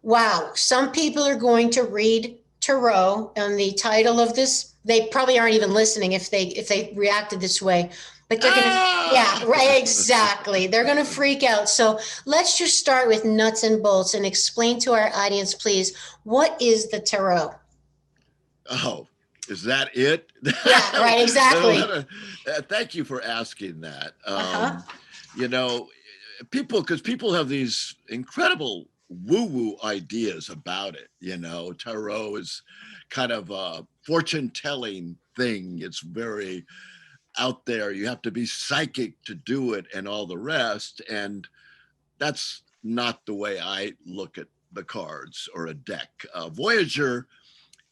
Wow. Some people are going to read tarot and the title of this. They probably aren't even listening if they reacted this way, but they're going to, yeah, Ah! right. Exactly. They're going to freak out. So let's just start with nuts and bolts and explain to our audience, please, what is the tarot? Oh, is that it? Yeah, right. Exactly. Thank you for asking that. Uh-huh. You know, because people have these incredible woo-woo ideas about it. Tarot is kind of a fortune-telling thing. It's very out there. You have to be psychic to do it and all the rest. And that's not the way I look at the cards or a deck. Voyager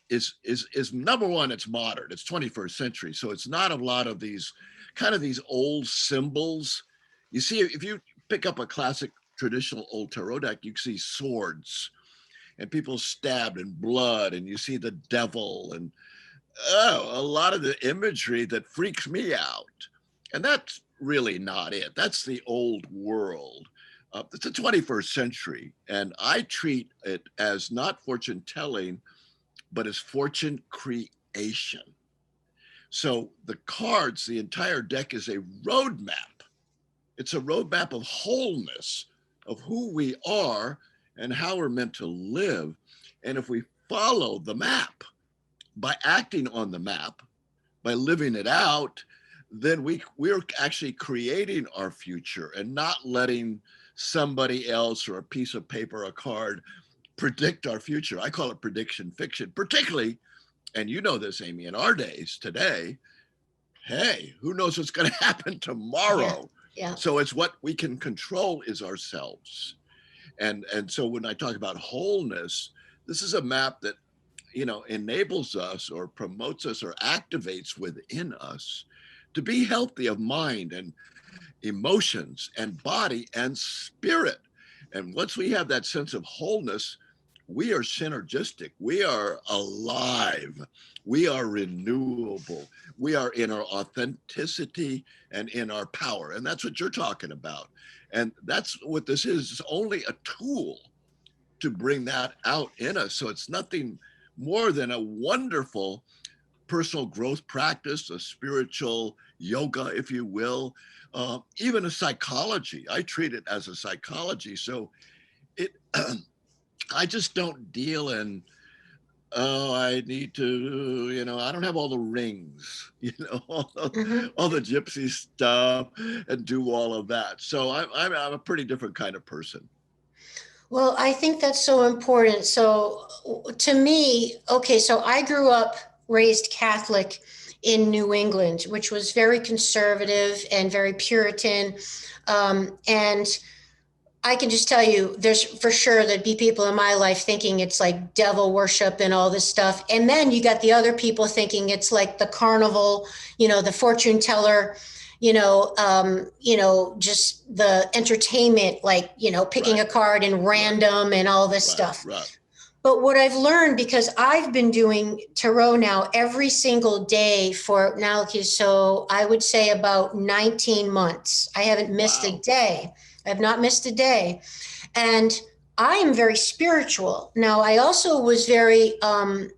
is number one. It's modern. It's 21st century, so it's not a lot of these old symbols. You see, if you pick up a classic traditional old tarot deck, you see swords and people stabbed and blood, and you see the devil and a lot of the imagery that freaks me out. And that's really not it. That's the old world. It's the 21st century, and I treat it as not fortune telling, but as fortune creation. So the cards, the entire deck is a roadmap. It's a roadmap of wholeness, of who we are and how we're meant to live. And if we follow the map, by acting on the map, by living it out, then we're actually creating our future and not letting somebody else or a piece of paper, a card, predict our future. I call it prediction fiction, particularly, and you know this, Amy, in our days today, hey, who knows what's going to happen Yeah. tomorrow? Yeah. So it's what we can control is ourselves. And so when I talk about wholeness, this is a map that enables us or promotes us or activates within us to be healthy of mind and emotions and body and spirit. And once we have that sense of wholeness, we are synergistic. We are alive. We are renewable. We are in our authenticity and in our power. And that's what you're talking about. And that's what this is. It's only a tool to bring that out in us. So it's nothing more than a wonderful personal growth practice, a spiritual yoga, if you will, even a psychology. I treat it as a psychology. So it, I just don't deal in, oh, I need to, I don't have all the rings, Mm-hmm. all the gypsy stuff and do all of that. So I'm a pretty different kind of person. Well, I think that's so important. So, to me, okay, so I grew up raised Catholic in New England, which was very conservative and very Puritan. And I can just tell you, there's for sure there'd be people in my life thinking it's like devil worship and all this stuff. And then you got the other people thinking it's like the carnival, the fortune teller, just the entertainment, like, picking Right, a card and right, random and all this right, stuff. right. But what I've learned, because I've been doing tarot now every single day for now, okay, so I would say about 19 months. I haven't missed a Wow. day. I've not missed a day. And I am very spiritual. Now, I also was very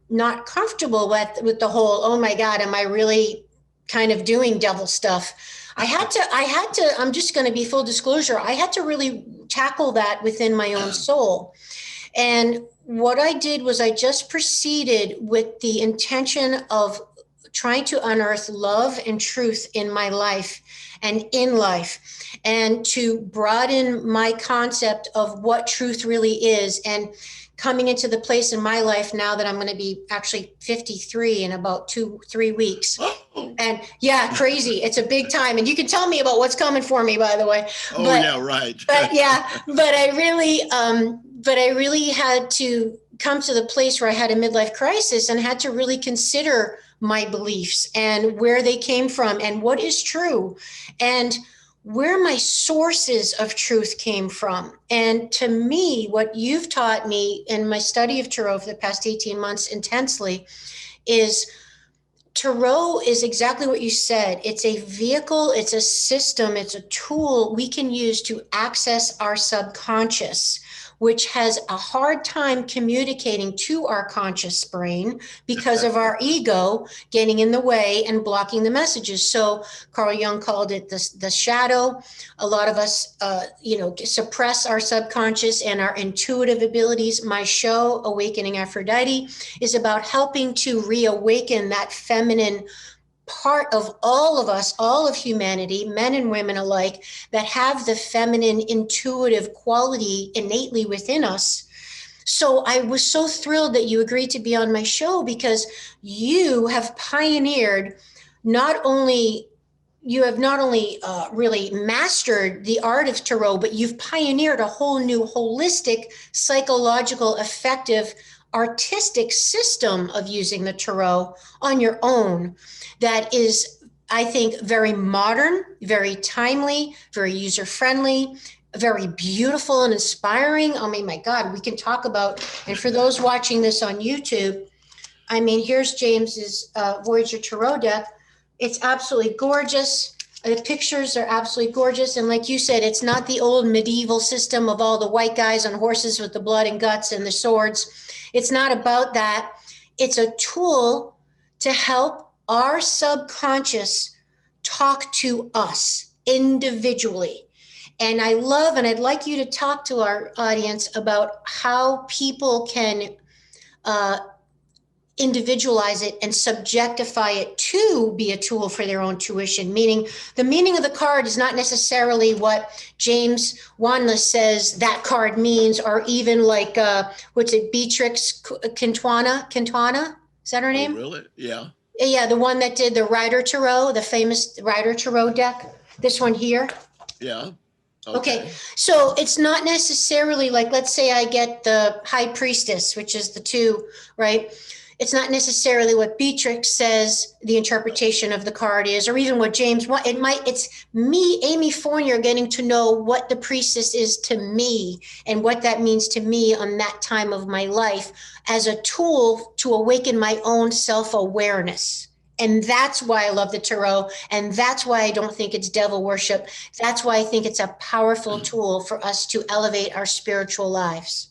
not comfortable with the whole, oh my God, am I really kind of doing devil stuff? I'm just going to be full disclosure. I had to really tackle that within my own soul. And what I did was I just proceeded with the intention of trying to unearth love and truth in my life and in life, and to broaden my concept of what truth really is. And coming into the place in my life now that I'm going to be actually 53 in about 2-3 weeks. Oh, And yeah, crazy. It's a big time. And you can tell me about what's coming for me, by the way. oh But yeah, right. but yeah, but I really had to come to the place where I had a midlife crisis and had to really consider my beliefs and where they came from and what is true and where my sources of truth came from. And to me, what you've taught me in my study of tarot for the past 18 months intensely is tarot is exactly what you said. It's a vehicle, it's a system, it's a tool we can use to access our subconscious. which has a hard time communicating to our conscious brain because of our ego getting in the way and blocking the messages. So Carl Jung called it the shadow. A lot of us, suppress our subconscious and our intuitive abilities. My show, Awakening Aphrodite, is about helping to reawaken that feminine part of all of us, all of humanity, men and women alike, that have the feminine intuitive quality innately within us. So I was so thrilled that you agreed to be on my show, because you have pioneered not only really mastered the art of tarot, but you've pioneered a whole new holistic, psychological, effective, artistic system of using the tarot on your own that is, I think, very modern, very timely, very user-friendly, very beautiful and inspiring. I mean, my God, we can talk about, and for those watching this on YouTube, I mean, here's James's Voyager Tarot deck. It's absolutely gorgeous. The pictures are absolutely gorgeous. And like you said, it's not the old medieval system of all the white guys on horses with the blood and guts and the swords. It's not about that. It's a tool to help our subconscious talk to us individually. And I love, and I'd like you to talk to our audience about how people can individualize it and subjectify it to be a tool for their own tuition. Meaning, the meaning of the card is not necessarily what James Wanless says that card means, or even like, what's it, Beatrix Quintana? Is that her name? Oh, really? Yeah. Yeah, the one that did the Rider Tarot, the famous Rider Tarot deck. This one here. Yeah. Okay, so it's not necessarily like, let's say I get the High Priestess, which is the two, right? It's not necessarily what Beatrix says the interpretation of the card is, or even what James want. It's me, Amy Fournier, getting to know what the priestess is to me and what that means to me on that time of my life as a tool to awaken my own self-awareness. And that's why I love the tarot. And that's why I don't think it's devil worship. That's why I think it's a powerful tool for us to elevate our spiritual lives.